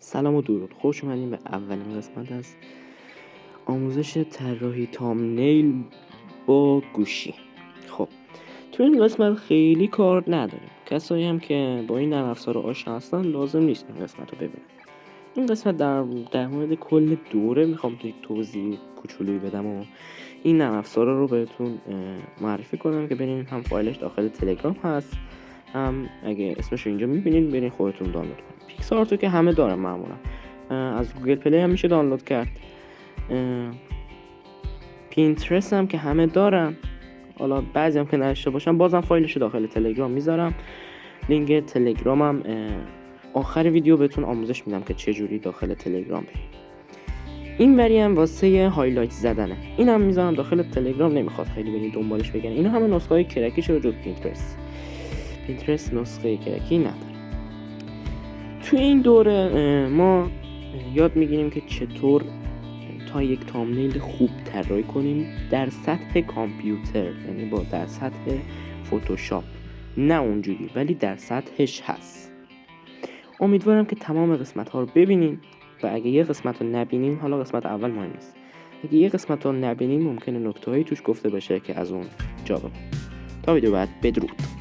سلام و درود، خوش اومدین به اولین قسمت از آموزش طراحی تامنیل با گوشی. خب تو این قسمت خیلی کار نداریم. کسایی هم که با این نرم افزار آشنا هستن لازم نیست این قسمت رو ببینن. این قسمت در مورد کل دوره میخوام یک توضیح کوچولویی بدم و این نرم افزارا رو بهتون معرفی کنم که ببینین هم فایلش داخل تلگرام هست، هم اگه اسمش رو اینجا میبینین برین خودتون دانلود کنین. پیکسارتو که همه دارن معمولا، از گوگل پلی هم میشه دانلود کرد. پینترست هم که همه دارن، حالا بعضی هم که نداشته باشن بازم فایلش رو داخل تلگرام میذارم. لینک تلگرامم آخر ویدیو بهتون آموزش میدم که چه جوری داخل تلگرام برید. این وری هم واسه هایلایت زدنه، اینم میذارم داخل تلگرام، نمیخواد خیلی برید دنبالش بگن. اینا همه نسخه های کرکی شده جز پینترست نسخه کرکی نداره. توی این دوره ما یاد میگیریم که چطور تا یک تامنیل خوب طراحی کنیم در سطح کامپیوتر، یعنی در سطح فتوشاپ، نه اونجوری ولی در سطحش هست. امیدوارم که تمام قسمت ها رو ببینین و اگه یه قسمت رو نبینین، حالا قسمت اول مهم نیست، اگه یه قسمت رو نبینین ممکنه نکته هایی توش گفته بشه که از اون جا بمونه. تا ویدیو بعد، بدرود.